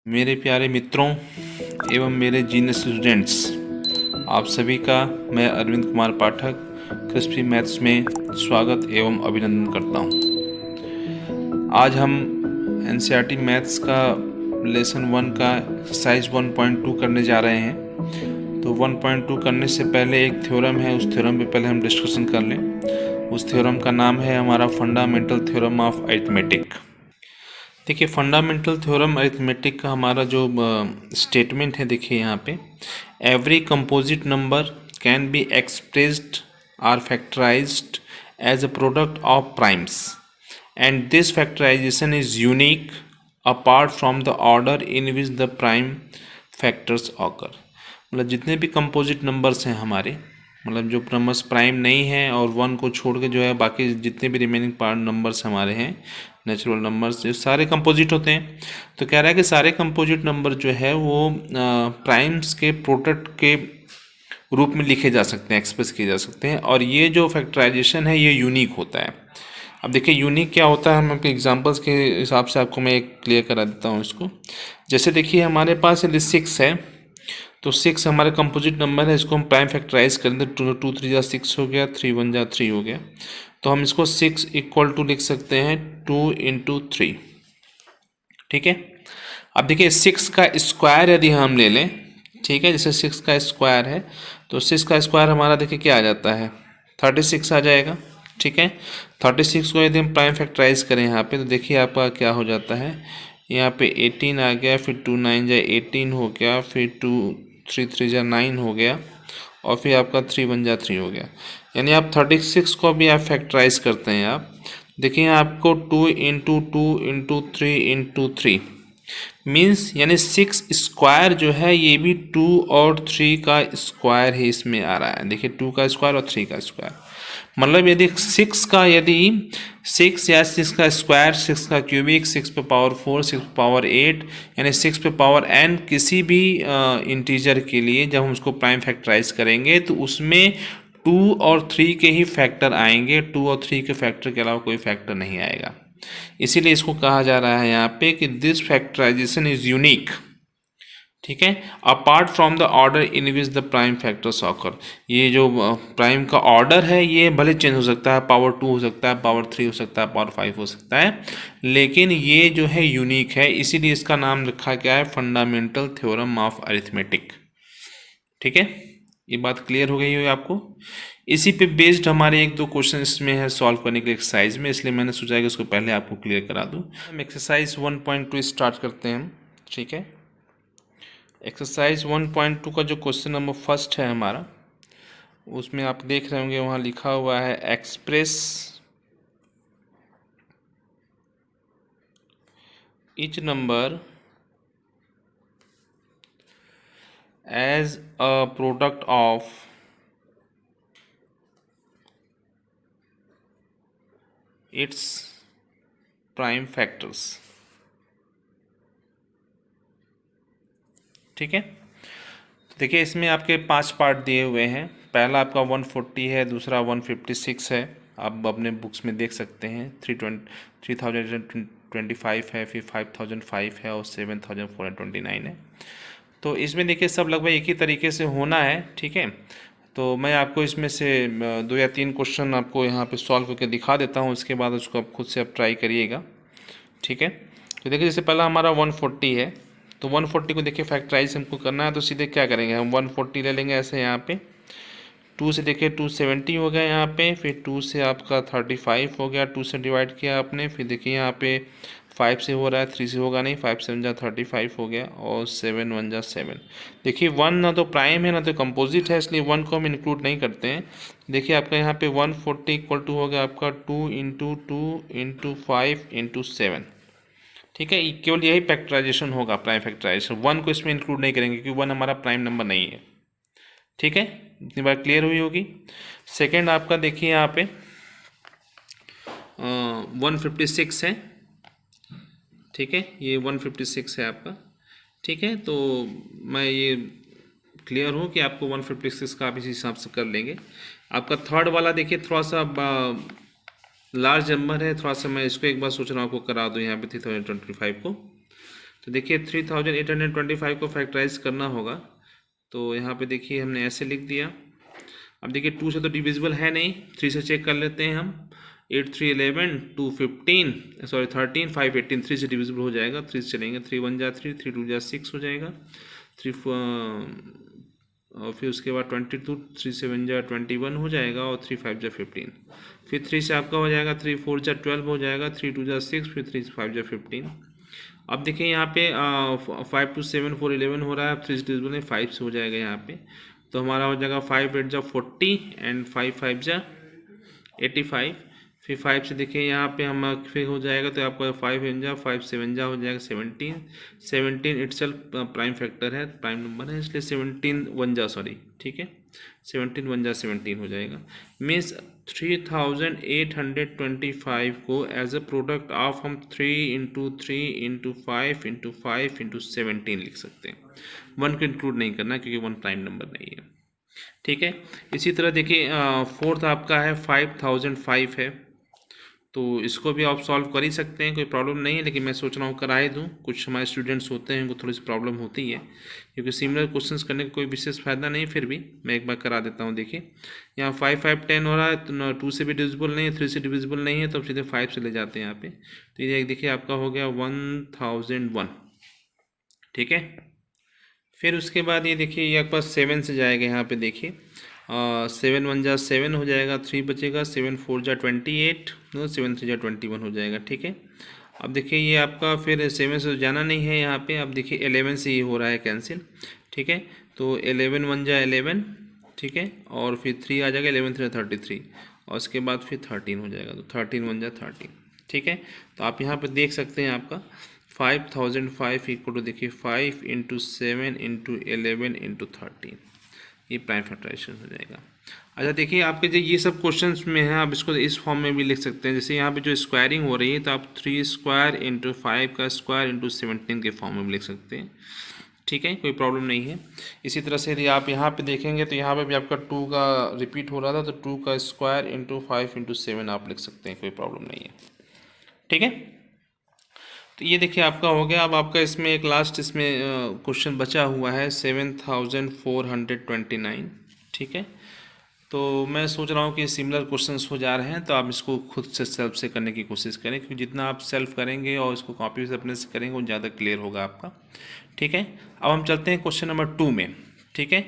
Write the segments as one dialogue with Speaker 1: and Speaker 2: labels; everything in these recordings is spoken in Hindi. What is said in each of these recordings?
Speaker 1: मेरे प्यारे मित्रों एवं मेरे जीनियस स्टूडेंट्स, आप सभी का मैं अरविंद कुमार पाठक क्रिस्पी मैथ्स में स्वागत एवं अभिनंदन करता हूं। आज हम एनसीईआरटी मैथ्स का लेसन 1 का एक्सरसाइज 1.2 करने जा रहे हैं। तो 1.2 करने से पहले एक थ्योरम है, उस थ्योरम पे पहले हम डिस्कशन कर लें। उस थ्योरम का नाम है हमारा फंडामेंटल थ्योरम ऑफ अरिथमेटिक। देखिए, फंडामेंटल थ्योरम अरिथमेटिक का हमारा जो स्टेटमेंट है, देखिए यहाँ पे every composite number can be expressed or factorized as a product of primes and this factorization is unique apart from the order in which the prime factors occur. मतलब जितने भी कंपोजिट नंबर्स हैं हमारे, मतलब जो नंबर्स प्राइम नहीं है और 1 को छोड़ के जो है बाकी जितने भी रिमेनिंग पार्ट नंबर्स हमारे हैं नेचुरल नंबर्स, जो सारे कंपोजिट होते हैं। तो कह रहा है कि सारे कंपोजिट नंबर जो है वो प्राइम्स के प्रोडक्ट के रूप में लिखे जा सकते हैं, एक्सप्रेस किए जा सकते हैं, और ये जो फैक्टराइजेशन है ये यूनिक होता है। अब देखिए यूनिक क्या होता है, हम आपके एग्जांपल्स के हिसाब से आपको मैं एक क्लियर करा देता हूँ इसको। जैसे देखिए हमारे पास यदि 6 है, तो 6 हमारा कंपोजिट नंबर है, इसको हम प्राइम फैक्टराइज करें तो 2 3 जा 6 हो गया, 3 1 जा 3 हो गया। तो हम इसको 6 इक्वल टू लिख सकते हैं 2 इंटू 3। ठीक है। अब देखिए 6 का स्क्वायर यदि हम ले लें, ठीक है, जैसे 6 का स्क्वायर है तो 6 का स्क्वायर हमारा देखिए क्या आ जाता है, 36 आ जाएगा। ठीक है, 36 को यदि हम प्राइम फैक्टराइज करें यहाँ पे तो देखिए आपका क्या हो जाता है, यहाँ पे 18 आ गया, फिर 2 9 जा 18 हो गया, फिर 2 3 3 जा 9 हो गया, और फिर आपका 3 1 जा 3 हो गया। यानी आप 36 को भी आप फैक्टराइज करते हैं आप, देखिए आपको 2 इंटू 2 इंटू 3 इंटू 3 मीन्स यानी 6 स्क्वायर जो है ये भी 2 और 3 का स्क्वायर ही इसमें आ रहा है। देखिए 2 का स्क्वायर और 3 का स्क्वायर, मतलब यदि 6 का यदि 6 या 6 का स्क्वायर, 6 का क्यूबिक, 6 पे पावर 4, 6 पे पावर 8, यानी 6 पे पावर n किसी भी इंटीजर के लिए जब हम उसको प्राइम फैक्टराइज करेंगे तो उसमें 2 और 3 के ही फैक्टर आएंगे, 2 और 3 के फैक्टर के अलावा कोई फैक्टर नहीं आएगा। इसीलिए इसको कहा जा रहा है यहाँ पे कि दिस फैक्टराइजेशन इज यूनिक। ठीक है, apart from the order in which the prime factors occur. ये जो प्राइम का ऑर्डर है ये भले चेंज हो सकता है, पावर 2 हो सकता है, पावर 3 हो सकता है, पावर 5 हो सकता है, लेकिन ये जो है यूनिक है, इसीलिए इसका नाम रखा गया है फंडामेंटल थ्योरम ऑफ अरिथमेटिक। ठीक है, ये बात क्लियर हो गई हो आपको। इसी पे बेस्ड हमारे 1 2 क्वेश्चन इसमें है सॉल्व करने के लिए एक्सरसाइज में, इसलिए मैंने सोचा कि उसको पहले आपको क्लियर करा दूं। हम एक्सरसाइज 1.2 स्टार्ट करते हैं। ठीक है, एक्सरसाइज 1.2 का जो क्वेश्चन नंबर फर्स्ट है हमारा, उसमें आप देख रहे होंगे वहाँ लिखा हुआ है express each number as a product of its prime factors। ठीक है, तो देखिए इसमें आपके 5 पार्ट दिए हुए हैं। पहला आपका 140 है, दूसरा 156 है, आप अपने बुक्स में देख सकते हैं, 3025 है, फिर 5005 है और 7429 है। तो इसमें देखिए सब लगभग एक ही तरीके से होना है। ठीक है, तो मैं आपको इसमें से 2 या 3 क्वेश्चन आपको यहाँ पे सॉल्व करके दिखा देता हूँ, उसके बाद उसको आप खुद से आप ट्राई करिएगा। ठीक है, तो देखिए जैसे पहला हमारा 140 है, तो 140 को देखिए फैक्टराइज हमको करना है, तो सीधे क्या करेंगे हम 140 ले लेंगे ऐसे, यहाँ पे 2 से देखिए 270 हो गया यहाँ पे, फिर 2 से आपका 35 हो गया, 2 से डिवाइड किया आपने, फिर देखिए यहाँ पे 5 से हो रहा है, 3 से होगा नहीं, 5 7 जा 35 हो गया और 7 1 जा 7। देखिए 1 ना तो प्राइम है ना तो कंपोजिट है, इसलिए 1 को हम इंक्लूड नहीं करते हैं। देखिए आपका यहाँ पे 140 इक्वल टू हो गया आपका 2 इंटू 2 इंटू 5 इंटू 7। ठीक है, केवल यही फैक्टराइजेशन होगा, प्राइम फैक्टराइजेशन। 1 को इसमें इंक्लूड नहीं करेंगे क्योंकि 1 हमारा प्राइम नंबर नहीं है। ठीक है, इतनी बात क्लियर हुई होगी। सेकेंड आपका देखिए यहाँ पे 156 है। ठीक है, ये 156 है आपका। ठीक है, तो मैं ये क्लियर हूँ कि आपको 156 का आप इसी हिसाब से कर लेंगे। आपका थर्ड वाला देखिए थोड़ा सा लार्ज नंबर है, थोड़ा सा मैं इसको एक बार सोच रहा हूँ आपको करा दूँ यहाँ पे 3025 को। तो देखिए 3825 को फैक्टराइज करना होगा, तो यहाँ पे देखिए हमने ऐसे लिख दिया। अब देखिए 2 से तो डिविजिबल है नहीं, 3 से चेक कर लेते हैं हम। 8 3 11, 2 15, सॉरी 13, 5 18, 3 से डिविजिबल हो जाएगा, 3 से चलेंगे। 3 1 जा 3, 3 2 जा 6 हो जाएगा। 3 और फिर उसके बाद 22, 3 7 जा 21 हो जाएगा, और 3 5 जा 15। फिर 3 से आपका हो जाएगा, 3 4 जा 12 हो जाएगा, 3 2 जा 6, फिर 3 5 जा 15। अब देखिए यहाँ पे 5 2 7 4 11 हो रहा है, 3 से डिविजिबल नहीं, 5 से हो जाएगा यहाँ पे। तो हमारा हो जाएगा 5 8 जा 40 एंड 5 5 जा 85। फिर 5 से देखिए यहाँ पे हम फिर हो जाएगा, तो आपका 5 8 जा 5 7 जा हो जाएगा 17। 17 इटसेल्फ प्राइम फैक्टर है, प्राइम नंबर है, इसलिए 17 1 जा, सॉरी ठीक है, 17 1 जा 17 हो जाएगा। मीन्स 3825 को एज अ प्रोडक्ट ऑफ हम 3 इंटू 3 इंटू 5 इंटू 5 इंटू 17 लिख सकते हैं। 1 को इंक्लूड नहीं करना क्योंकि 1 प्राइम नंबर नहीं है, ठीक है। इसी तरह देखिए फोर्थ आपका है 5005 है, तो इसको भी आप सॉल्व कर ही सकते हैं, कोई प्रॉब्लम नहीं है, लेकिन मैं सोच रहा हूँ कराए दूँ। कुछ हमारे स्टूडेंट्स होते हैं उनको थोड़ी सी प्रॉब्लम होती है, क्योंकि सिमिलर क्वेश्चंस करने का कोई विशेष फ़ायदा नहीं, फिर भी मैं एक बार करा देता हूँ। देखिए यहाँ 5 5 10 हो रहा है, तो 2 से भी डिविजिबल नहीं है, 3 से डिविजिबल नहीं है, तो अब सीधे 5 से ले जाते हैं यहाँ पे। तो ये देखिए आपका हो गया 1001, ठीक है। फिर उसके बाद ये देखिए ये आपके पास 7 से जाएगा, यहाँ पे देखिए 7 1 जा 7 हो जाएगा, 3 बचेगा, 7 4 जा 28, 7 3 जा 21 हो जाएगा, ठीक है। अब देखिए ये आपका फिर 7 से जाना नहीं है यहाँ पे। अब देखिए 11 से ही हो रहा है कैंसिल, ठीक है। तो 11 1 जा 11, ठीक है, और फिर 3 आ जाएगा, 11 3 33, और उसके बाद फिर 13 हो जाएगा, तो 13 1 जा 13, ठीक है। तो आप यहाँ पर देख सकते हैं आपका 5005 इक्वल टू देखिए 5 इंटू 7 इंटू 11 इंटू 13, ये प्राइम फैक्टराइजेशन हो जाएगा। अच्छा देखिए आपके जो ये सब क्वेश्चंस में है, आप इसको इस फॉर्म में भी लिख सकते हैं। जैसे यहाँ पे जो स्क्वायरिंग हो रही है, तो आप 3 स्क्वायर इंटू 5 का स्क्वायर इंटू 17 के फॉर्म में भी लिख सकते हैं, ठीक है, कोई प्रॉब्लम नहीं है। इसी तरह से यदि आप यहाँ पे देखेंगे तो यहाँ पे भी आपका 2 का रिपीट हो रहा था, तो 2 का स्क्वायर इंटू 5 इंटू 7 आप लिख सकते हैं, कोई प्रॉब्लम नहीं है, ठीक है। तो ये देखिए आपका हो गया। अब आपका इसमें एक लास्ट इसमें क्वेश्चन बचा हुआ है 7429, ठीक है। तो मैं सोच रहा हूँ कि सिमिलर क्वेश्चंस हो जा रहे हैं, तो आप इसको खुद से सेल्फ से करने की कोशिश करें, क्योंकि जितना आप सेल्फ करेंगे और इसको कॉपी से अपने से करेंगे वो ज़्यादा क्लियर होगा आपका, ठीक है। अब हम चलते हैं क्वेश्चन नंबर 2 में, ठीक है।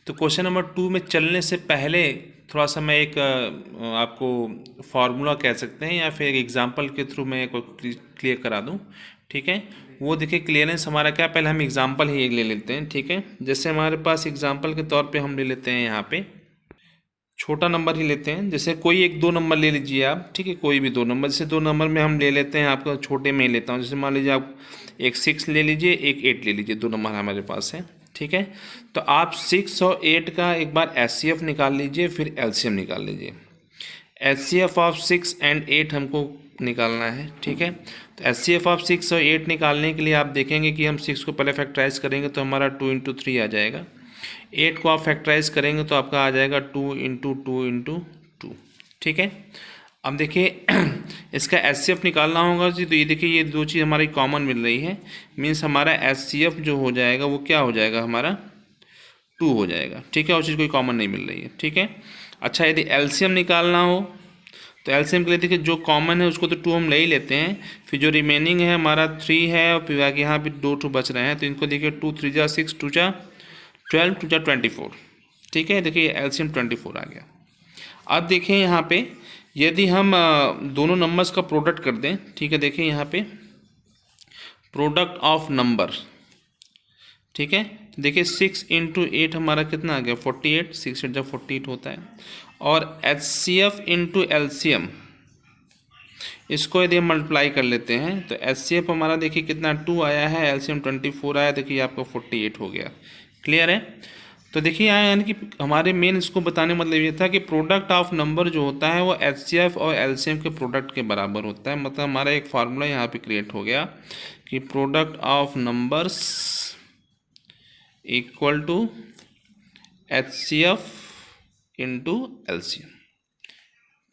Speaker 1: तो क्वेश्चन नंबर 2 में चलने से पहले थोड़ा सा मैं एक आपको फार्मूला कह सकते हैं, या फिर एक एग्जांपल के थ्रू मैं क्लियर करा दूं, ठीक है। वो देखिए क्लियरेंस हमारा क्या, पहले हम एग्जांपल ही एक ले लेते हैं, ठीक है। जैसे हमारे पास एग्जांपल के तौर पे हम ले लेते हैं, यहाँ पे छोटा नंबर ही लेते हैं। जैसे कोई एक 2 नंबर ले लीजिए आप, ठीक है, कोई भी 2 नंबर। जैसे 2 नंबर में हम ले लेते हैं, आपका छोटे में ही लेता हूँ। जैसे मान लीजिए आप एक 6 ले लीजिए, एक 8 ले लीजिए, 2 नंबर हमारे पास है, ठीक है। तो आप 6 और 8 का एक बार HCF निकाल लीजिए, फिर LCM निकाल लीजिए। HCF ऑफ 6 एंड 8 हमको निकालना है, ठीक है। तो HCF ऑफ 6 और 8 निकालने के लिए आप देखेंगे कि हम 6 को पहले फैक्टराइज करेंगे तो हमारा 2 इंटू 3 आ जाएगा। 8 को आप फैक्टराइज करेंगे तो आपका आ जाएगा 2 इंटू 2 इंटू 2, ठीक है। अब देखिए इसका HCF निकालना होगा जी, तो ये देखिए ये दो चीज़ हमारी कॉमन मिल रही है, मीन्स हमारा HCF जो हो जाएगा वो क्या हो जाएगा, हमारा 2 हो जाएगा, ठीक है। और चीज़ कोई कॉमन नहीं मिल रही है, ठीक है। अच्छा यदि LCM निकालना हो तो LCM के लिए देखिए जो कॉमन है उसको तो 2 हम ले ही लेते हैं, फिर जो रिमेनिंग है हमारा 3 है, और फिर आगे यहाँ भी 2 बच रहे हैं, तो इनको देखिए 2 3 जा 6, 2 जा 12, 2 जा 24, ठीक है। देखिए LCM 24 आ गया। अब देखिए यहाँ पे यदि हम दोनों नंबर्स का प्रोडक्ट कर दें, ठीक है, देखिए यहाँ पे प्रोडक्ट ऑफ नंबर, ठीक है। देखिए 6 इंटू 8 हमारा कितना आ गया, 48, 6 8 जा 48 होता है। और HCF इंटू LCM, इसको यदि हम मल्टीप्लाई कर लेते हैं तो HCF हमारा देखिए कितना 2 आया है, LCM 24 आया, देखिए आपका 48 हो गया। क्लियर है। तो देखिए यहाँ यानी कि हमारे मेन इसको बताने मतलब ये था कि प्रोडक्ट ऑफ नंबर जो होता है वो HCF और LCM के प्रोडक्ट के बराबर होता है। मतलब हमारा एक फार्मूला यहाँ पे क्रिएट हो गया कि product of numbers equal to HCF into LCM,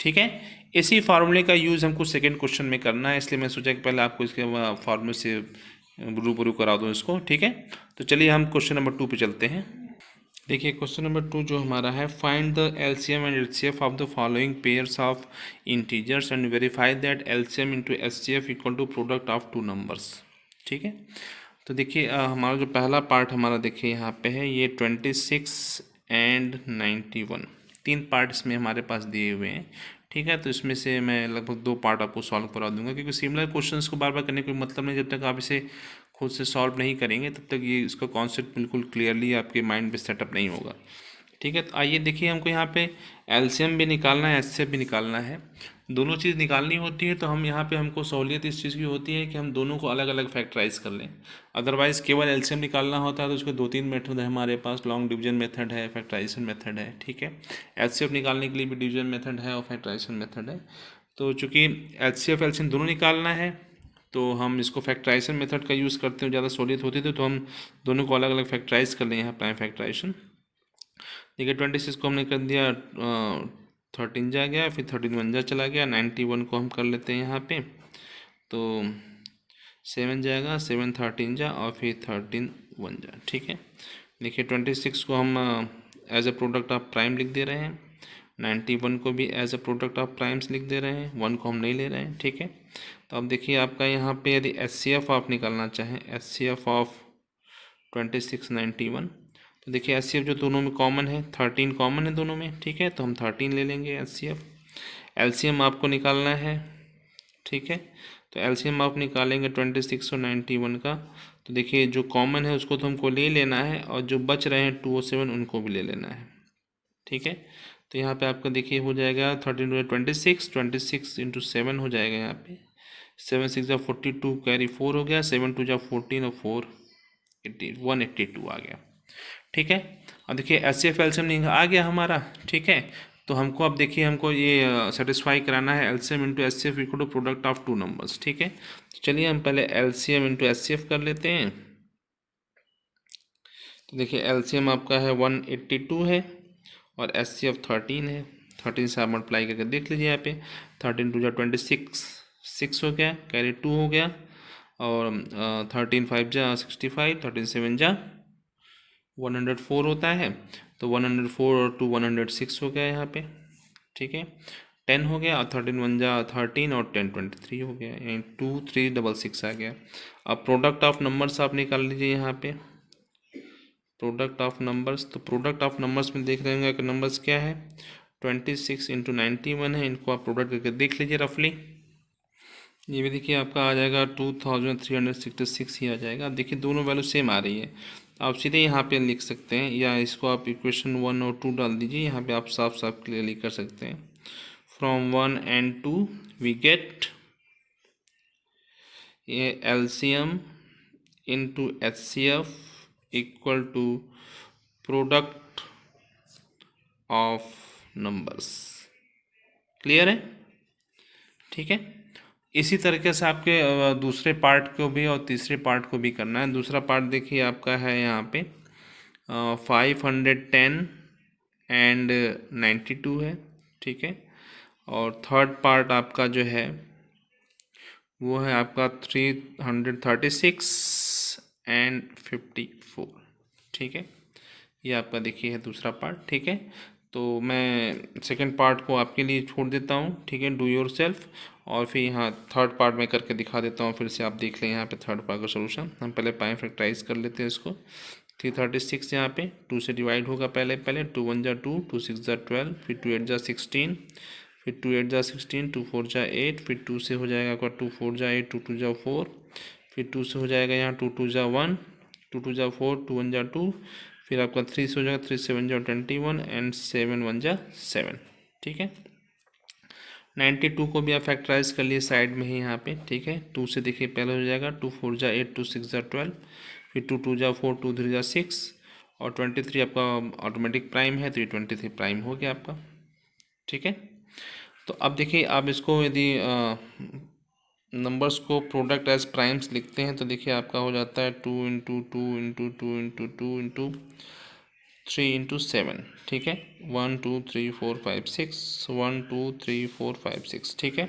Speaker 1: ठीक है। इसी फार्मूले का यूज़ हमको सेकेंड क्वेश्चन में करना है, इसलिए मैं सोचा कि पहले आपको इसके फार्मूले से रूबरू करा दूँ इसको, ठीक है। तो चलिए हम क्वेश्चन नंबर 2 पे चलते हैं। देखिए क्वेश्चन नंबर 2 जो हमारा है, find the LCM and HCF of the following pairs of integers and verify that LCM into HCF equal to product of two numbers, ठीक है। तो देखिए हमारा जो पहला पार्ट हमारा देखिए यहाँ पे है, ये 26 एंड 91, 3 पार्ट इसमें हमारे पास दिए हुए हैं, ठीक है। तो इसमें से मैं लगभग 2 पार्ट आपको सॉल्व करा दूंगा, क्योंकि सिमिलर क्वेश्चंस को बार बार करने का कोई मतलब नहीं, जब तक आप इसे खुद से सॉल्व नहीं करेंगे तब तक ये इसका कॉन्सेप्ट बिल्कुल क्लियरली आपके माइंड में सेटअप नहीं होगा, ठीक है। तो आइए देखिए, हमको यहाँ पे एलसीएम भी निकालना है, एचसीएफ भी निकालना है, दोनों चीज़ निकालनी होती है। तो हम यहाँ पे हमको सहूलियत इस चीज़ की होती है कि हम दोनों को अलग अलग फैक्टराइज कर लें। अदरवाइज़ केवल एलसीएम निकालना होता है तो उसके 2-3 मेथड है हमारे पास, लॉन्ग डिवीजन मेथड है, फैक्टराइजेशन मेथड है, ठीक है। एचसीएफ निकालने के लिए भी डिवीजन मेथड है और फैक्टराइजेशन मेथड है। तो चूँकि एचसीएफ एलसीएम दोनों निकालना है तो हम इसको फैक्टराइजेशन मेथड का यूज़ करते हैं, ज़्यादा सहूलियत होती थी, तो हम दोनों को अलग अलग फैक्टराइज कर लें यहाँ प्राइम फैक्टराइजेशन। देखिए 26 को हमने कर दिया 13 जा गया, फिर 13 1 जा चला गया, 91 को हम कर लेते हैं यहाँ पे, तो 7 जाएगा, 7 13 जा और फिर 13 1 जा, ठीक है। देखिए 26 को हम as a product of prime लिख दे रहे हैं, 91 को भी as a product of primes लिख दे रहे हैं, 1 को हम नहीं ले रहे हैं, ठीक है। तो अब देखिए आपका यहाँ पे यदि एचसीएफ आप निकालना चाहें, एचसीएफ ऑफ 26 91, तो देखिए एचसीएफ जो दोनों में कॉमन है, 13 कॉमन है दोनों में, ठीक है। तो हम 13 ले लेंगे एचसीएफ। एलसीएम आपको निकालना है, ठीक है। तो एलसीएम आप निकालेंगे 26 और 91 का, तो देखिए जो कॉमन है उसको तो हमको ले लेना है, और जो बच रहे हैं 207 उनको भी ले लेना है, ठीक है। तो यहाँ पे आपका देखिए हो जाएगा 13 26 इंटू 7 हो जाएगा यहाँ पे, 7 6 जा 42 कैरी 4 हो गया, 7 2 जा 14 और 4 182 आ गया, ठीक है। अब देखिए एच सी एफ एल्सियम आ गया हमारा, ठीक है। तो हमको अब देखिए हमको ये सेटिस्फाई कराना है LCM into H C F equal to product of two numbers, ठीक है। तो चलिए हम पहले LCM into H C F कर लेते हैं। तो देखिए एलसीएम आपका है 182 है और एच सी एफ 13 है, 13 से आप मल्टीप्लाई करके देख लीजिए यहाँ पे, 13 2 जा 26 6 हो गया, कैरी 2 हो गया, और 13 5 जा 65, 13 7 जा 104 होता है, तो 104 और 2 106 हो गया यहाँ पे, ठीक है। 10 हो गया, और 13 1 जा 13 और 10 23 हो गया, यानी 2 3 6 आ गया। अब प्रोडक्ट ऑफ नंबर्स आप निकाल लीजिए यहाँ पे, प्रोडक्ट ऑफ नंबर्स। तो प्रोडक्ट ऑफ नंबर्स में देख रहे होंगे कि नंबर्स क्या है, 26 इंटू 91 है, इनको आप प्रोडक्ट करके देख लीजिए रफली। ये भी देखिए आपका आ जाएगा 2366 ही आ जाएगा। अब देखिए दोनों वैल्यू सेम आ रही है, आप सीधे यहाँ पे लिख सकते हैं, या इसको आप इक्वेशन 1 और 2 डाल दीजिए, यहाँ पे आप साफ साफ क्लियरली कर सकते हैं। फ्रॉम 1 and 2 वी गेट ये LCM into H C F equal to product of numbers. Clear है, ठीक है। इसी तरीके से आपके दूसरे पार्ट को भी और तीसरे पार्ट को भी करना है। दूसरा पार्ट देखिए आपका है यहाँ पे 510 एंड 92 है, ठीक है। और थर्ड पार्ट आपका जो है वो है आपका 336 एंड 54, ठीक है। ये आपका देखिए है दूसरा पार्ट, ठीक है। तो मैं सेकंड पार्ट को आपके लिए छोड़ देता हूँ, ठीक है, डू योर सेल्फ। और फिर यहाँ थर्ड पार्ट में करके दिखा देता हूँ, फिर से आप देख लें यहाँ पे थर्ड पार्ट का सोल्यूशन। हम पहले प्राइम फैक्टराइज कर लेते हैं इसको। 336 यहाँ पे 2 से डिवाइड होगा, पहले 2 1 जा 2, 2 6 जा 12, फिर 2 8 जा 16, फिर 2 8 जा 16, 2 4 जा 8, फिर 2 से हो जाएगा आपका 2 4 जा 8, 2 2 जा 4, फिर 2 से हो जाएगा यहाँ 2 2 जा 1, 2 2 जा 4, 2 1 जा 2, फिर आपका 3 से हो जाएगा 3 7 जा 21 एंड 7 1 जा 7, ठीक है। 92 को भी आप फैक्टराइज कर लिए साइड में ही यहाँ पे, ठीक है। 2 से देखिए पहले हो जाएगा 2 4 जा 8, 2 6 जा 12, फिर 2 2 जा 4, 2 3 जा 6, और 23 आपका ऑटोमेटिक प्राइम है, तो ये 23 प्राइम हो गया आपका, ठीक है। तो अब देखिए आप इसको यदि नंबर्स को प्रोडक्ट एज प्राइम्स लिखते हैं तो देखिए आपका हो जाता है 2 into 2 into 2 into 2 into 3 into 7, ठीक है। 1 2 3 4 5 6, 1 2 3 4 5 6, ठीक है।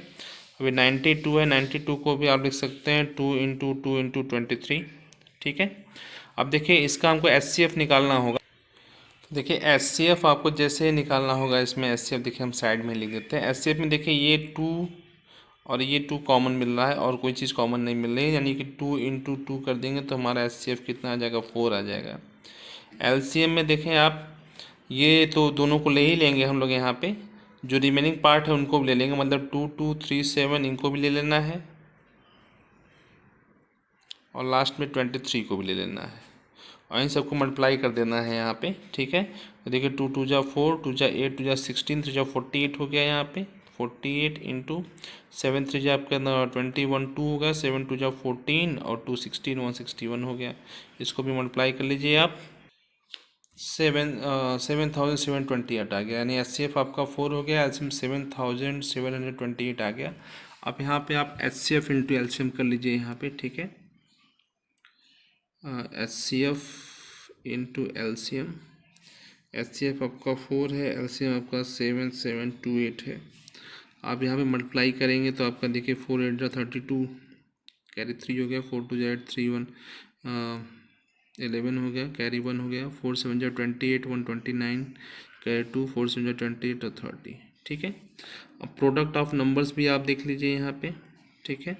Speaker 1: अभी 92 है, 92 को भी आप लिख सकते हैं 2 × 2 × 23, ठीक है। अब देखिए इसका हमको HCF निकालना होगा। देखिए HCF आपको जैसे ही निकालना होगा, इसमें HCF देखिए हम साइड में लिख देते हैं। HCF में देखिए ये 2 और ये 2 कॉमन मिल रहा है और कोई चीज़ कॉमन नहीं मिल रही है, यानी कि 2 × 2 कर देंगे तो हमारा HCF कितना आ जाएगा, 4 आ जाएगा। LCM में देखें आप, ये तो दोनों को ले ही लेंगे हम लोग, यहाँ पे जो रिमेनिंग पार्ट है उनको भी ले लेंगे, मतलब 2 2 3 7 इनको भी ले लेना है और लास्ट में 23 को भी ले लेना है और इन सबको मल्टीप्लाई कर देना है यहाँ पे, ठीक है। तो देखिए 2 2 जा 4, 2 जा 8, 2 जा 16, 3 जा 48 हो गया यहाँ पे 48 इंटू 7 3 जा आपका 21 2 होगा, 7 2 जा 14 और 2 16 161 हो गया। इसको भी मल्टीप्लाई कर लीजिए आप, 7728 आ गया, यानी HCF आपका 4 हो गया, LCM 7728 आ गया। अब यहाँ पे आप HCF इंटू LCM कर लीजिए यहाँ पे, ठीक है। HCF इंटू LCM, HCF आपका 4 है, LCM आपका 7728 है। आप यहाँ पे मल्टीप्लाई करेंगे तो आपका देखिए 4 8 जा 32, कैरी 3 हो गया, 4 2 जा 8 3 1 11 हो गया, कैरी 1 हो गया, 4 7 जा 28 129, कैरी 2, 4 7 जा 28 और 30, ठीक है। अब प्रोडक्ट ऑफ नंबर्स भी आप देख लीजिए यहाँ पे, ठीक है।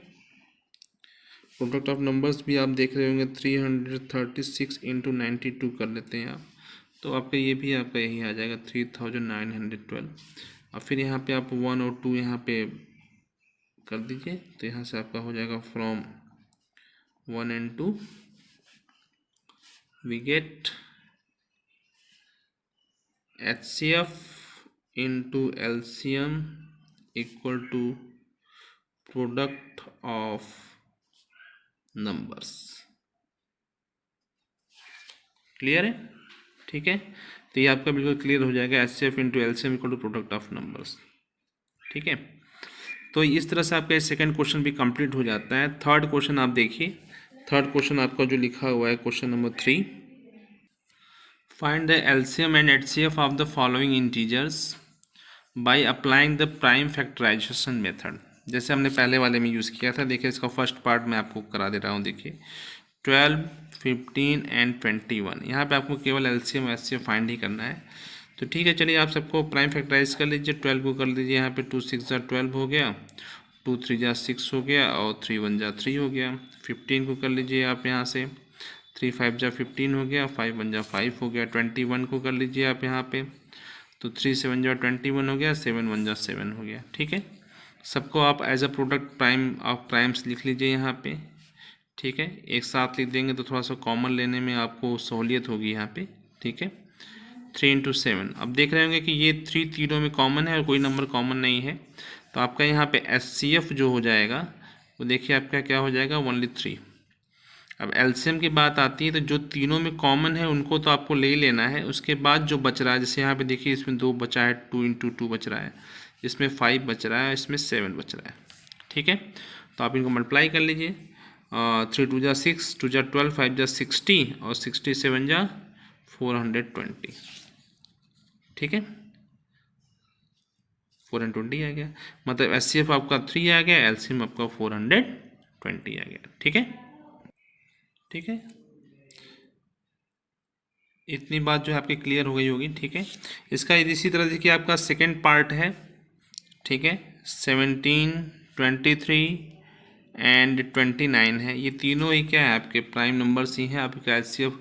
Speaker 1: प्रोडक्ट ऑफ नंबर्स भी आप देख रहे होंगे, 336 इंटू 92 कर लेते हैं आप, तो आपका ये भी आपका यही आ जाएगा 3912। और फिर यहाँ पे आप 1 और 2 यहाँ पे कर दीजिए, तो यहाँ से आपका हो जाएगा from 1 and 2 we get HCF into LCM equal to product of numbers। Clear है, ठीक है। तो ये आपका बिल्कुल क्लियर हो जाएगा, HCF into LCM equal to product of numbers, ठीक है। तो इस तरह से आपका सेकंड क्वेश्चन भी कंप्लीट हो जाता है। थर्ड क्वेश्चन आप देखिए, थर्ड क्वेश्चन आपका जो लिखा हुआ है question number 3, find the LCM and HCF of the following integers by applying the prime factorization method. जैसे हमने पहले वाले में यूज़ किया था, देखिए इसका फर्स्ट पार्ट मैं आपको करा दे रहा हूँ। देखिए 12 15 एंड 21, यहाँ पे आपको केवल LCM और HCF फाइंड ही करना है। तो ठीक है, चलिए आप सबको प्राइम फैक्टराइज कर लीजिए। 12 को कर लीजिए यहाँ पे, 2 6 जा 12 हो गया, 2 3 जा 6 हो गया और 3 1 जा 3 हो गया। 15 को कर लीजिए आप यहाँ से, 3 5 जा 15 हो गया, 5 1 जा 5 हो गया। 21 को कर लीजिए आप यहाँ पे, तो 3 7 जा 21 हो गया, 7 1 जा 7 हो गया, ठीक है। सबको आप as a product prime of primes लिख लीजिए यहाँ पे, ठीक है। एक साथ लिख देंगे तो थोड़ा सा कॉमन लेने में आपको सहूलियत होगी यहाँ पे, ठीक है। 3 × 7, अब देख रहे होंगे कि ये 3 तीनों में कॉमन है और कोई नंबर कॉमन नहीं है, तो आपका यहाँ पे HCF जो हो जाएगा वो देखिए आपका क्या हो जाएगा, ओनली 3। अब LCM की बात आती है तो जो तीनों में कॉमन है उनको तो आपको ले ही लेना है, उसके बाद जो बच रहा है, जैसे यहाँ पे देखिए इसमें 2 बचा है, 2 × 2 बच रहा है, इसमें 5 बच रहा है, इसमें 7 बच रहा है, ठीक है। तो आप इनको मल्टीप्लाई कर लीजिए, 3 2 जा 6, 2 जा 12, 5 जा 60 और 67 जा 420, ठीक है। 420 आ गया, मतलब HCF आपका 3 आ गया, LCM आपका 420 आ गया, ठीक है, ठीक है। इतनी बात जो है आपकी क्लियर हो गई होगी, ठीक है। इसका इसी तरह देखिए आपका सेकेंड पार्ट है, ठीक है। 17 23 एंड 29 है, ये तीनों ही क्या है आपके प्राइम नंबर्स ही हैं। आप HCF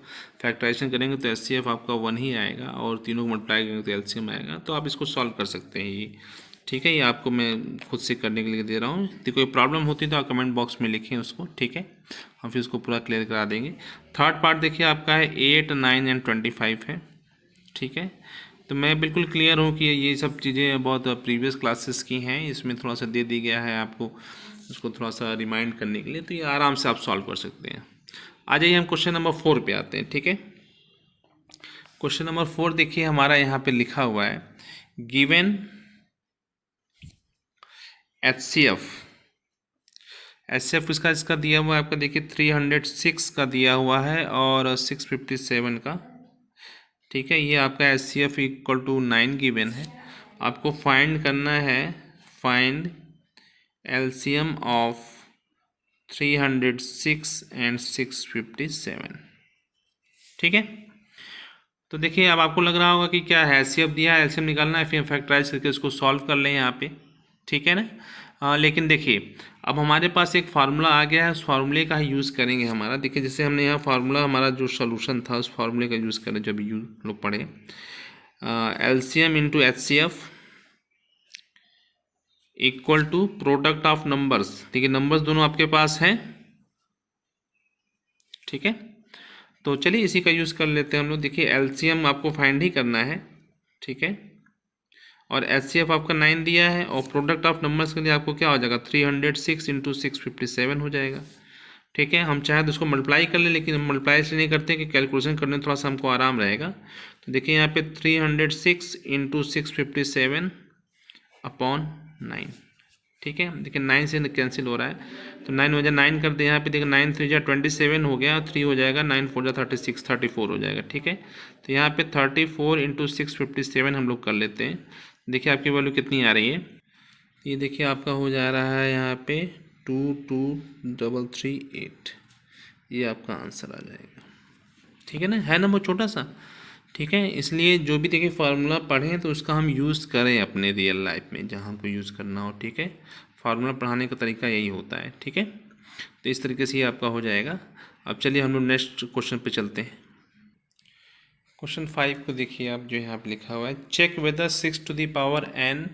Speaker 1: फैक्टराइजेशन करेंगे तो HCF आपका 1 ही आएगा और तीनों को मल्टीप्लाई करेंगे तो LCM आएगा। तो आप इसको सॉल्व कर सकते हैं ये, ठीक है। ये आपको मैं खुद से करने के लिए दे रहा हूँ, यदि कोई प्रॉब्लम होती है तो आप कमेंट बॉक्स में लिखें उसको, ठीक है। हम फिर उसको पूरा क्लियर करा देंगे। थर्ड पार्ट देखिए आपका है 8 9 एंड 25 है, ठीक है। तो मैं बिल्कुल क्लियर हूँ कि ये सब चीज़ें बहुत प्रीवियस क्लासेस की हैं, इसमें थोड़ा सा दे दी गया है आपको, उसको थोड़ा सा रिमाइंड करने के लिए, तो ये आराम से आप सॉल्व कर सकते हैं। आ जाइए हम क्वेश्चन नंबर 4 पे आते हैं, ठीक है। क्वेश्चन नंबर 4 देखिए हमारा यहाँ पे लिखा हुआ है, गिवन HCF इसका दिया हुआ है आपका, देखिए 306 का दिया हुआ है और 657 का, ठीक है। ये आपका HCF इक्वल टू 9 गिवन है। आपको फाइंड करना है, फाइंड एलसीएम ऑफ 306 एंड 657। ठीक है, तो देखिए अब आपको लग रहा होगा कि क्या है, एचसीएफ दिया है, एलसीएम निकालना है, फिर फैक्टराइज करके उसको सॉल्व कर लें यहाँ पे। ठीक है ना। लेकिन देखिए अब हमारे पास एक फार्मूला आ गया है, उस फार्मूले का ही यूज़ करेंगे हमारा। देखिए जैसे हमने यहाँ फार्मूला, हमारा जो सोल्यूशन था उस फार्मूले का यूज़ करें, जब यू लोग पढ़े LCM into HCF equal to product of numbers. ठीक है, नंबर्स दोनों आपके पास हैं। ठीक है, तो चलिए इसी का यूज़ कर लेते हैं हम लोग। देखिए एलसीएम आपको फाइंड ही करना है। ठीक है, और एचसीएफ आपका 9 दिया है, और प्रोडक्ट ऑफ नंबर्स के लिए आपको क्या हो जाएगा, 306 इंटू 657 हो जाएगा। ठीक है, हम चाहे तो उसको मल्टीप्लाई कर लें, लेकिन हम मल्टीप्लाई इसलिए नहीं करते कि कैलकुलेशन करने में थोड़ा सा हमको आराम रहेगा। तो देखिए यहाँ पे 306 इंटू 657 अपॉन 9। ठीक है, देखिए 9 से कैंसिल हो रहा है, तो 9 वजह 9 कर दे यहाँ पे। देखिए 9 3 जा 27 हो गया, 3 हो जाएगा, 9 4 जा 36, 34 हो जाएगा। ठीक है, तो यहाँ पे 34 इंटू 657 हम लोग कर लेते हैं। देखिए आपकी वैल्यू कितनी आ रही है, ये देखिए आपका हो जा रहा है यहाँ पे 22338। ये आपका आंसर आ जाएगा। ठीक है ना, है ना वो छोटा सा। ठीक है, इसलिए जो भी देखिए फार्मूला पढ़ें तो उसका हम यूज़ करें अपने रियल लाइफ में, जहाँ हमको यूज़ करना हो। ठीक है, फार्मूला पढ़ाने का तरीका यही होता है। ठीक है, तो इस तरीके से ये आपका हो जाएगा। अब चलिए हम लोग नेक्स्ट क्वेश्चन पे चलते हैं। क्वेश्चन 5 को देखिए आप, जो यहाँ पे लिखा हुआ है, check whether 6 to the power n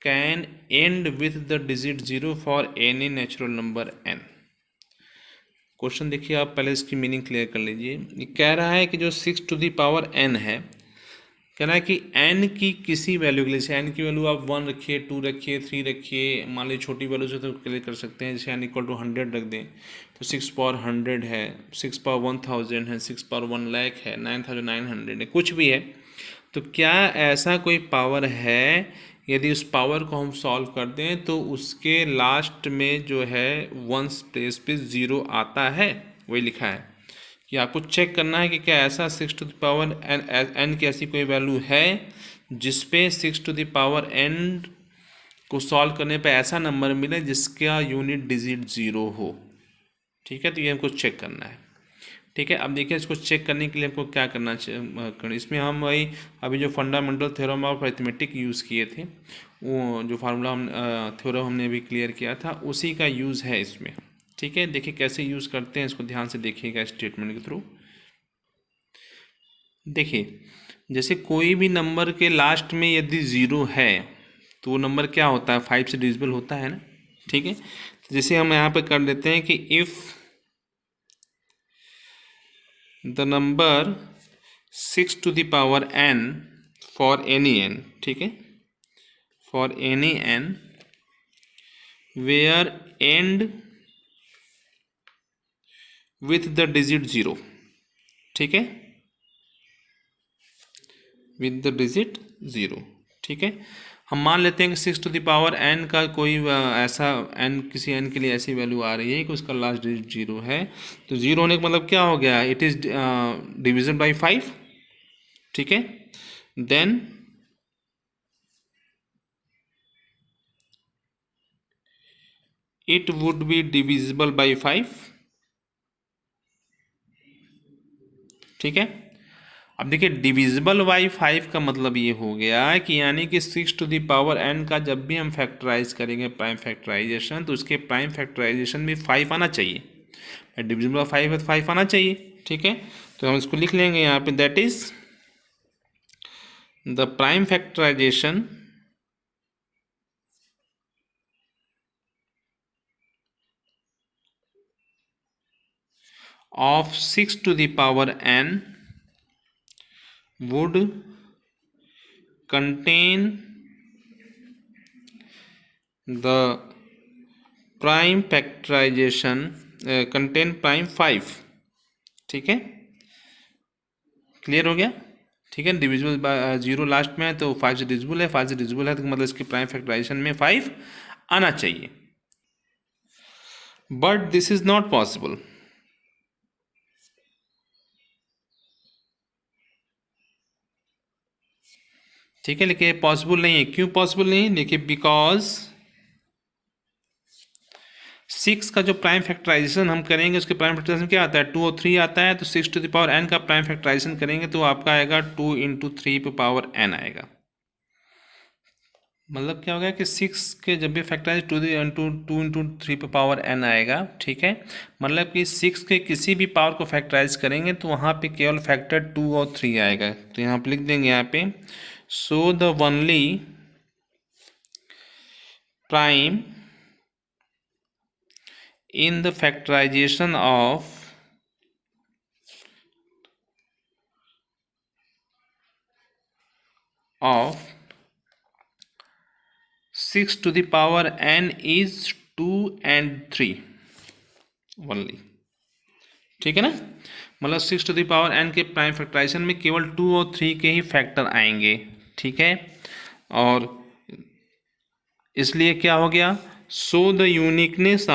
Speaker 1: can end with the digit 0 for any natural number n। Question देखिए आप पहले इसकी मीनिंग क्लियर कर लीजिए। ये कह रहा है कि जो 6 टू द पावर n है, कह रहा है कि n की किसी वैल्यू के लिए, जैसे n की वैल्यू आप 1 रखिए, 2 रखिए, 3 रखिए, मान लीजिए छोटी वैल्यू से तो क्लियर कर सकते हैं। जैसे n इक्वल टू 100 रख दें तो 6 पावर 100 है, 6 पावर 1000 है, 6 पावर 1 लाख है, 9900 है, कुछ भी है। तो क्या ऐसा कोई पावर है, यदि उस पावर को हम सॉल्व कर दें तो उसके लास्ट में जो है वंस प्लेस पे 0 आता है? वही लिखा है कि आपको चेक करना है कि क्या ऐसा 6 टू द पावर एन की ऐसी कोई वैल्यू है जिसपे 6 टू द पावर एन को सॉल्व करने पे ऐसा नंबर मिले जिसका यूनिट डिजिट 0 हो। ठीक है, तो ये हमको चेक करना है। ठीक है, अब देखिए इसको चेक करने के लिए हमको क्या करना चाहिए। इसमें हम वही अभी जो fundamental theorem of arithmetic use किए थे, वो जो फार्मूला हम थ्योरम हमने अभी क्लियर किया था, उसी का यूज़ है इसमें। ठीक है, देखिए कैसे यूज़ करते हैं इसको, ध्यान से देखिएगा स्टेटमेंट के थ्रू। देखिए जैसे कोई भी नंबर के लास्ट में यदि 0 है तो वो नंबर क्या होता है, 5 से डिविजिबल होता है ना। ठीक है, तो जैसे हम यहाँ पे कर लेते हैं कि if the number 6 to the power n for any n, ठीक है, for any n where end with the digit 0, ठीक है, with the digit 0। ठीक है, हम मान लेते हैं कि 6 टू द पावर n का कोई ऐसा n, किसी n के लिए ऐसी वैल्यू आ रही है कि उसका लास्ट डिजिट 0 है। तो 0 होने का मतलब क्या हो गया, इट इज़ डिविजन बाई 5। ठीक है, then it would be divisible by 5। ठीक है, अब देखिए डिविजिबल बाई 5 का मतलब ये हो गया कि यानी कि 6 टू द पावर n का जब भी हम फैक्टराइज करेंगे प्राइम फैक्टराइजेशन, तो उसके प्राइम फैक्टराइजेशन में 5 आना चाहिए। डिविजिबल बाई 5 है तो 5 आना चाहिए। ठीक है, तो हम इसको लिख लेंगे यहाँ पे, that is the prime factorization of 6 to the power n would contain the prime factorization contain prime 5। ठीक है, क्लियर हो गया। ठीक है, डिविजिबल 0 लास्ट में है तो 5 से डिविजिबल है, 5 से डिविजिबल है तो मतलब इसके प्राइम फैक्टराइजेशन में 5 आना चाहिए। But this is not possible. ठीक है, लेकिन पॉसिबल नहीं है। क्यों पॉसिबल नहीं है, देखिए बिकॉज 6 का जो प्राइम फैक्टराइजेशन हम करेंगे उसके प्राइम फैक्टराइजेशन क्या आता है, 2 और 3 आता है, तो 6 टू द पावर n का प्राइम फैक्टराइजेशन करेंगे तो आपका आएगा 2 इंटू 3 पे पावर n आएगा। मतलब क्या हो गया कि 6 के जब भी फैक्टराइज टू इंटू 3 पे पावर n आएगा, ठीक है। मतलब कि 6 के किसी भी पावर को फैक्टराइज करेंगे तो वहाँ पे केवल फैक्टर 2 और 3 आएगा। तो यहाँ पे लिख देंगे यहाँ पे, so the only prime in the factorization of 6 to the power n is 2 and 3 only, ठीक है ना। मतलब 6 टू द पावर n के प्राइम फैक्टराइजेशन में केवल 2 और 3 के ही फैक्टर आएंगे, ठीक है। और इसलिए क्या हो गया, so the uniqueness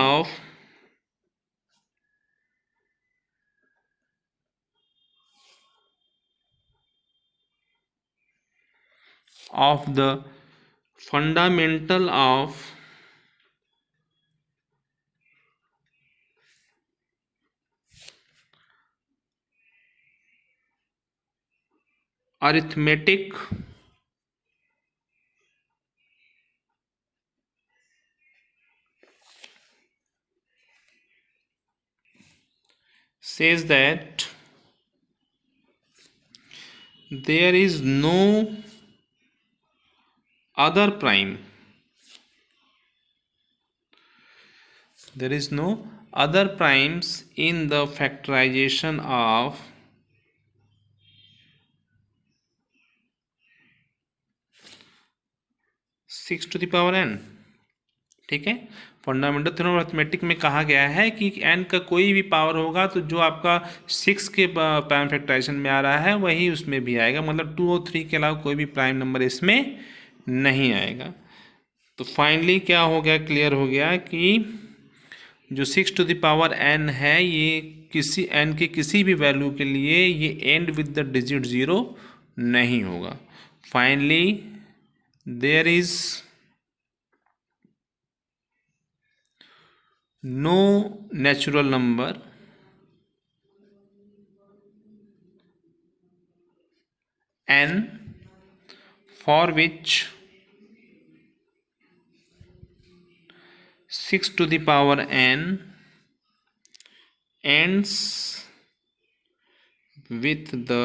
Speaker 1: of the fundamental of arithmetic says that there is no other prime, there is no other primes in the factorization of 6 to the power n, ठीक है। फंडामेंटल थ्योरम ऑफ अरिथमेटिक में कहा गया है कि n का कोई भी पावर होगा तो जो आपका 6 के प्राइम फैक्टराइजेशन में आ रहा है वही उसमें भी आएगा। मतलब 2 और 3 के अलावा कोई भी प्राइम नंबर इसमें नहीं आएगा। तो फाइनली क्या हो गया, क्लियर हो गया कि जो 6 टू द पावर n है ये किसी n के किसी भी वैल्यू के लिए ये एंड विद द डिजिट 0 नहीं होगा। Finally there is no natural number n for which 6 to the power n ends with the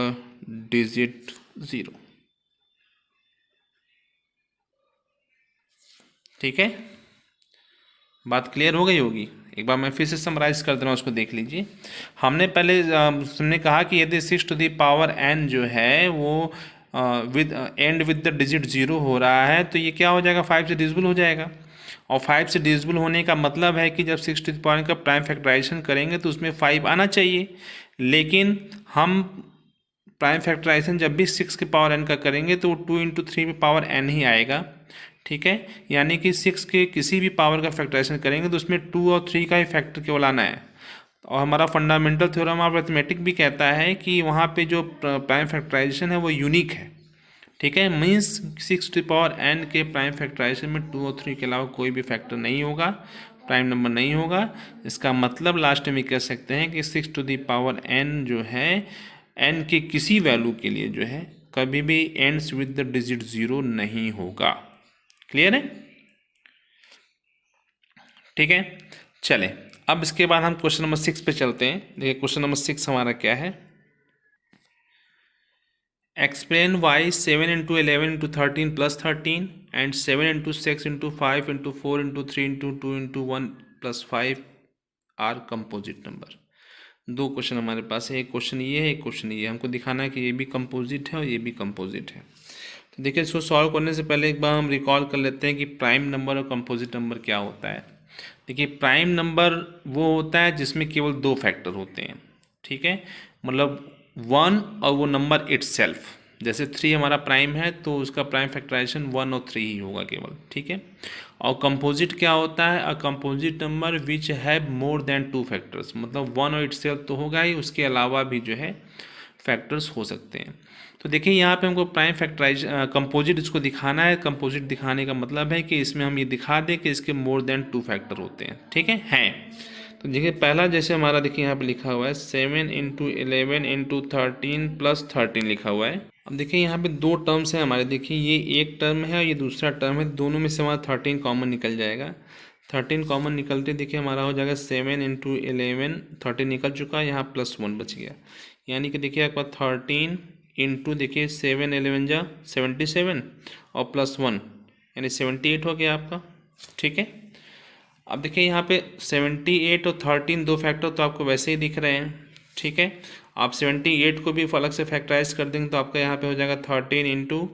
Speaker 1: digit 0, ठीक है। बात क्लियर हो गई होगी। एक बार मैं फिर से समराइज कर दे रहा हूँ, उसको देख लीजिए। हमने पहले हमने कहा कि यदि 6 टू द पावर n जो है वो with and with the digit 0 हो रहा है तो ये क्या हो जाएगा, 5 से डिविजिबल हो जाएगा। और 5 से डिविजिबल होने का मतलब है कि जब 6 टू द पावर का प्राइम फैक्टराइजेशन करेंगे तो उसमें 5 आना चाहिए, लेकिन हम प्राइम फैक्टराइजेशन जब भी 6 के पावर n का करेंगे तो 2 इंटू 3 पे पावर n ही आएगा, ठीक है। यानी कि 6 के किसी भी पावर का फैक्टराइजेशन करेंगे तो उसमें 2 और 3 का ही फैक्टर केवल आना है। और हमारा फंडामेंटल थ्योरम ऑफ अरिथमेटिक भी कहता है कि वहाँ पे जो प्राइम फैक्टराइजेशन है वो यूनिक है, ठीक है। मीन्स 6 टू पावर n के प्राइम फैक्टराइजेशन में 2 और 3 के अलावा कोई भी फैक्टर नहीं होगा, प्राइम नंबर नहीं होगा। इसका मतलब लास्ट में कह सकते हैं कि 6 टू द पावर n जो है n के किसी वैल्यू के लिए जो है कभी भी एंड्स विद द डिजिट 0 नहीं होगा। क्लियर है, ठीक है। चले अब इसके बाद हम क्वेश्चन नंबर 6 पे चलते हैं। देखिए क्वेश्चन नंबर 6 हमारा क्या है, explain why 7 into 11 into 13 plus 13 and 7 into 6 into 5 into 4 into 3 into 2 into 1 plus 5 are composite number. दो क्वेश्चन हमारे पास है, एक क्वेश्चन ये है, एक क्वेश्चन ये। हमको दिखाना है कि ये भी कंपोजिट है और ये भी कंपोजिट है। तो देखिए इसको सॉल्व करने से पहले एक बार हम रिकॉल कर लेते हैं कि प्राइम नंबर और कंपोजिट नंबर क्या होता है। देखिए प्राइम नंबर वो होता है जिसमें केवल 2 फैक्टर होते हैं, ठीक है। मतलब 1 और वो नंबर इटसेल्फ, जैसे 3 हमारा प्राइम है तो उसका प्राइम फैक्टराइजेशन 1 और 3 ही होगा केवल, ठीक है। और कंपोजिट क्या होता है, a composite number which have more than 2 factors. मतलब 1 और इटसेल्फ तो होगा ही, उसके अलावा भी जो है फैक्टर्स हो सकते हैं। तो देखिए यहाँ पे हमको प्राइम फैक्टराइज कंपोजिट इसको दिखाना है। कंपोजिट दिखाने का मतलब है कि इसमें हम ये दिखा दें कि इसके मोर देन 2 फैक्टर होते हैं। ठीक है। तो देखिए पहला जैसे हमारा देखिए यहाँ पे लिखा हुआ है 7 इंटू 11 इंटू 13 प्लस 13 लिखा हुआ है। अब देखिए यहाँ पे 2 टर्म्स हैं हमारे। देखिए ये एक टर्म है और ये दूसरा टर्म है, दोनों में से हमारा 13 कॉमन निकल जाएगा। 13 कॉमन निकलते देखिए हमारा हो जाएगा 7 इंटू 11, 13 निकल चुका है, यहाँ +1 बच गया। यानी कि देखिए आपका 13 इंटू देखिए 7 11 जा 77 और +1 यानी 78 हो गया आपका। ठीक है। अब देखिए यहाँ पे 78 और 13 2 फैक्टर तो आपको वैसे ही दिख रहे हैं। ठीक है। आप 78 को भी अलग से फैक्टराइज कर देंगे तो आपका यहाँ पे हो जाएगा 13 इंटू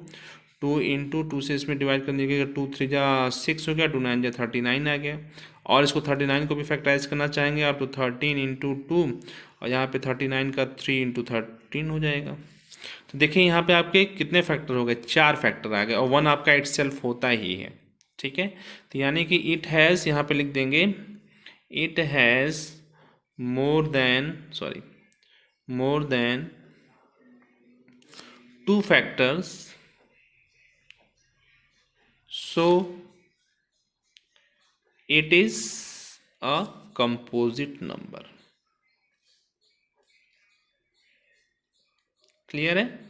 Speaker 1: 2 से इसमें डिवाइड कर दीजिएगा, 2 3 जा 6 हो गया, 2 9 जा 39 आ गया। और इसको 39 को भी फैक्टराइज करना चाहेंगे आप तो 13 इंटू 2 और यहाँ पे 39 का 3 इंटू 13 हो जाएगा। तो देखिए यहाँ पे आपके कितने फैक्टर हो गए, 4 फैक्टर आ गए और 1 आपका इट सेल्फ होता ही है। ठीक है। तो यानी कि इट हैज़, यहाँ पे लिख देंगे it has more than 2 factors, so it is a composite number। Clear है।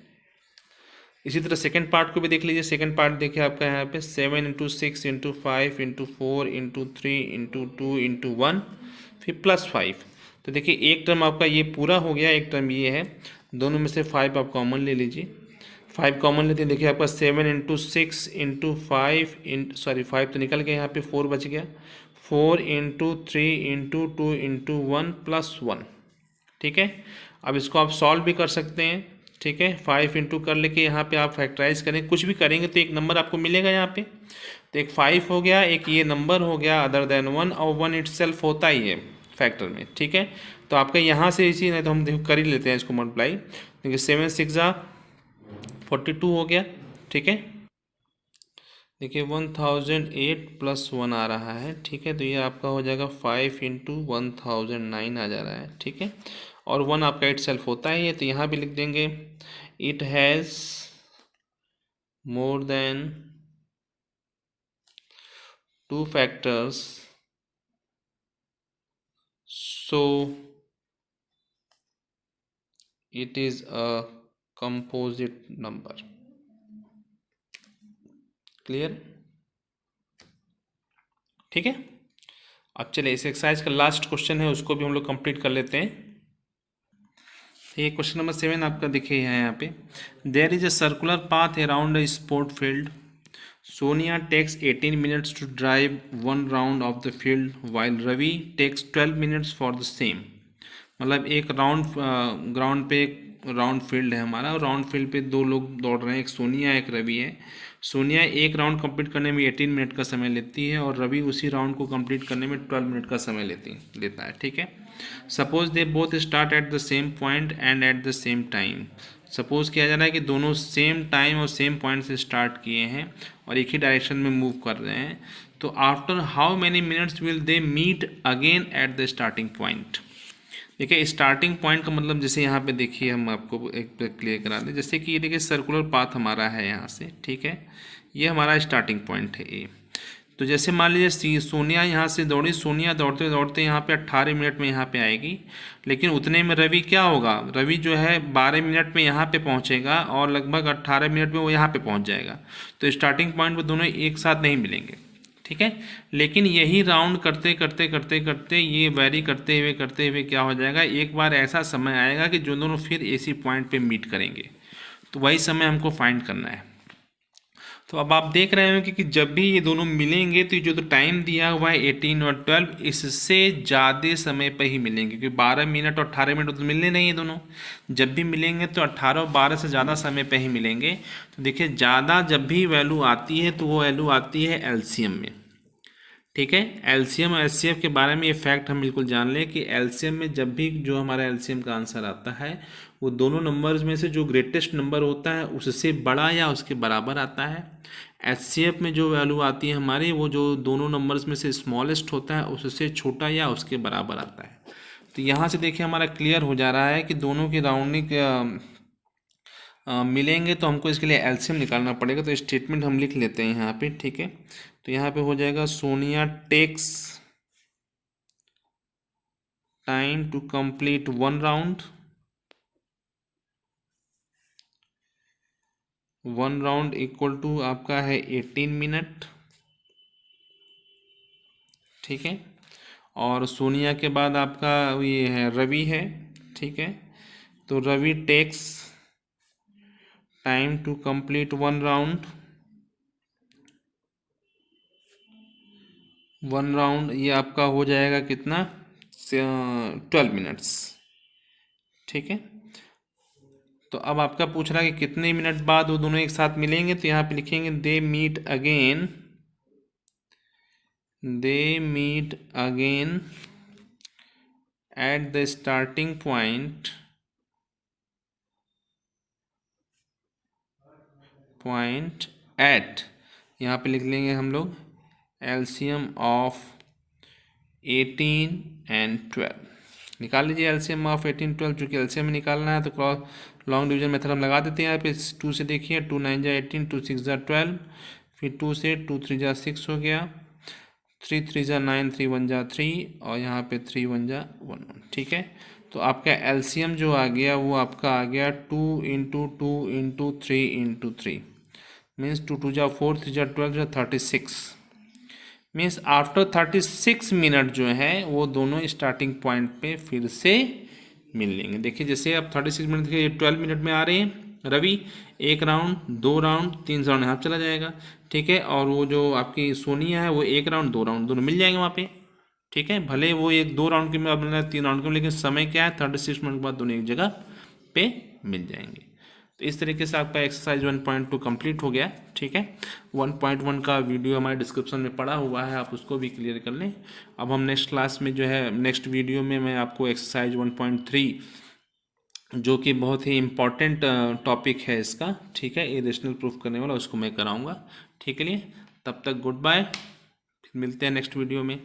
Speaker 1: इसी तरह सेकेंड पार्ट को भी देख लीजिए। सेकेंड पार्ट देखिए आपका यहाँ पे 7 into 6 into 5 into 4 into 3 into 2 into 1 फिर +5। तो देखिए एक टर्म आपका ये पूरा हो गया, एक टर्म ये है, दोनों में से 5 आप कॉमन ले लीजिए। 5 कॉमन लेते हैं, देखिए आपका 7 इंटू 6 इंटू 5 5 तो निकल गया, यहाँ पे 4 बच गया, 4 इंटू 3 इंटू 2 इंटू 1 +1। ठीक है। अब इसको आप सॉल्व भी कर सकते हैं। ठीक है। 5 इंटू कर लेके यहाँ पे आप फैक्टराइज करें, कुछ भी करेंगे तो एक नंबर आपको मिलेगा यहाँ पे। तो एक 5 हो गया, एक ये नंबर हो गया अदर देन 1, और 1 इटसेल्फ होता ही है फैक्टर में। ठीक है। तो आपका यहाँ से इसी, नहीं तो हम देखो कर ही लेते हैं इसको मल्टीप्लाई। देखिए 7 6 जा 42 हो गया। ठीक है। देखिए 1008 +1 आ रहा है। ठीक है। तो ये आपका हो जाएगा 5 इंटू 1009 आ जा रहा है। ठीक है। और 1 आपका इट सेल्फ होता ही है, तो यहाँ भी लिख देंगे it has more than 2 factors, so it is a composite number. Clear. ठीक है। अब चलिए इस एक्सरसाइज का लास्ट क्वेश्चन है, उसको भी हम लोग कंप्लीट कर लेते हैं। ये क्वेश्चन नंबर 7 आपका देखिए यहाँ पे, there is a circular path around a sport field, Sonia takes 18 minutes to drive 1 round of the field while Ravi takes 12 minutes for the same. मतलब एक ग्राउंड पे एक राउंड फील्ड है हमारा, और राउंड फील्ड पे 2 लोग दौड़ रहे हैं, एक सोनिया एक रवि है। सोनिया एक राउंड कंप्लीट करने में 18 मिनट का समय लेती है और रवि उसी राउंड को कंप्लीट करने में 12 मिनट का समय लेता है। ठीक है। Suppose they both start at the same point and at the same time. Suppose किया जा रहा है कि दोनों सेम टाइम और सेम पॉइंट से स्टार्ट किए हैं और एक ही डायरेक्शन में मूव कर रहे हैं। तो after how many minutes will they meet again at the starting point. देखिए स्टार्टिंग पॉइंट का मतलब जैसे यहाँ पे देखिए हम आपको एक क्लियर करा दें, जैसे कि ये देखिए सर्कुलर पाथ हमारा है यहाँ से। ठीक है। ये हमारा स्टार्टिंग पॉइंट है ए। तो जैसे मान लीजिए सोनिया यहाँ से दौड़ी, सोनिया दौड़ते दौड़ते यहाँ पे 18 मिनट में यहाँ पे आएगी, लेकिन उतने में रवि क्या होगा, रवि जो है 12 मिनट में यहाँ पे पहुँचेगा और लगभग 18 मिनट में वो यहाँ पे पहुँच जाएगा। तो स्टार्टिंग पॉइंट पे दोनों एक साथ नहीं मिलेंगे। ठीक है। लेकिन यही राउंड करते करते करते करते ये वैरी करते हुए क्या हो जाएगा, एक बार ऐसा समय आएगा कि जो दोनों फिर इसी पॉइंट पे मीट करेंगे। तो वही समय हमको फाइंड करना है। तो अब आप देख रहे हो कि जब भी ये दोनों मिलेंगे तो जो टाइम दिया हुआ है 18 और 12, इससे ज़्यादा समय पर ही मिलेंगे, क्योंकि 12 मिनट और 18 मिनट तो मिलने नहीं है दोनों। जब भी मिलेंगे तो 18 और 12 से ज़्यादा समय पर ही मिलेंगे। तो देखिए ज़्यादा जब भी वैल्यू आती है तो वो वैल्यू आती है एलसीएम में। ठीक है। एलसीएम और एचसीएफ के बारे में ये फैक्ट हम बिल्कुल जान लें कि एलसीएम में जब भी जो हमारा एलसीएम का आंसर आता है वो दोनों नंबर्स में से जो ग्रेटेस्ट नंबर होता है उससे बड़ा या उसके बराबर आता है। एचसीएफ में जो वैल्यू आती है हमारी वो जो दोनों नंबर्स में से स्मॉलेस्ट होता है उससे छोटा या उसके बराबर आता है। तो यहाँ से देखिए हमारा क्लियर हो जा रहा है कि दोनों की राउंडिंग मिलेंगे तो हमको इसके लिए एलसीएम निकालना पड़ेगा, तो स्टेटमेंट हम लिख लेते हैं यहाँ पे, ठीक है। तो यहाँ पे हो जाएगा Sonia takes time to complete 1 round, 1 round equal to आपका है 18 मिनट, ठीक है। और सोनिया के बाद आपका ये है रवि है, ठीक है। तो Ravi takes time to complete 1 round, 1 round ये आपका हो जाएगा कितना, 12 मिनट्स, ठीक है। तो अब आपका पूछ रहा है कि कितने मिनट बाद वो दोनों एक साथ मिलेंगे, तो यहाँ पे लिखेंगे they meet again at the starting point at, यहाँ पे लिख लेंगे हम लोग एलसीएम ऑफ 18 एंड 12। निकाल लीजिए एलसीएम ऑफ 18 12, चूँकि एलसीएम निकालना है तो क्रॉस लॉन्ग डिवीजन मेथड हम लगा देते हैं यहाँ पे। 2 से देखिए, 2 9 जा 18, 2 6 जा 12, फिर 2 से 2 3 जा 6 हो गया, 3 3 जा 9, 3 1 जा 3, और यहाँ पे 3 1 जा 1 1, ठीक है। तो आपका एलसीएम जो आ गया वो आपका आ गया 2 इंटू 2 इंटू 3 इंटू 3, मीन्स 2 2 जा 4, 3 जा 12 जा 36, मीन्स आफ्टर 36 मिनट जो है वो दोनों स्टार्टिंग पॉइंट पे फिर से मिल लेंगे। देखिए जैसे अब 36 मिनट के 12 मिनट में आ रहे हैं रवि, 1 राउंड 2 राउंड 3 राउंड यहाँ चला जाएगा, ठीक है। और वो जो आपकी सोनिया है वो 1 राउंड 2 राउंड दोनों मिल जाएंगे वहाँ पे, ठीक है। भले वो 2 राउंड के में अब 3 राउंड के में, लेकिन समय क्या है 36 मिनट के बाद दोनों एक जगह पे मिल जाएंगे। तो इस तरीके से आपका एक्सरसाइज 1.2 कंप्लीट हो गया, ठीक है। 1.1 का वीडियो हमारे डिस्क्रिप्शन में पड़ा हुआ है, आप उसको भी क्लियर कर लें। अब हम नेक्स्ट क्लास में जो है नेक्स्ट वीडियो में मैं आपको एक्सरसाइज 1.3 जो कि बहुत ही इम्पॉर्टेंट टॉपिक है इसका, ठीक है, इरेशनल प्रूफ करने वाला, उसको मैं कराऊंगा, ठीक है। लिए तब तक गुड बाय, फिर मिलते हैं नेक्स्ट वीडियो में।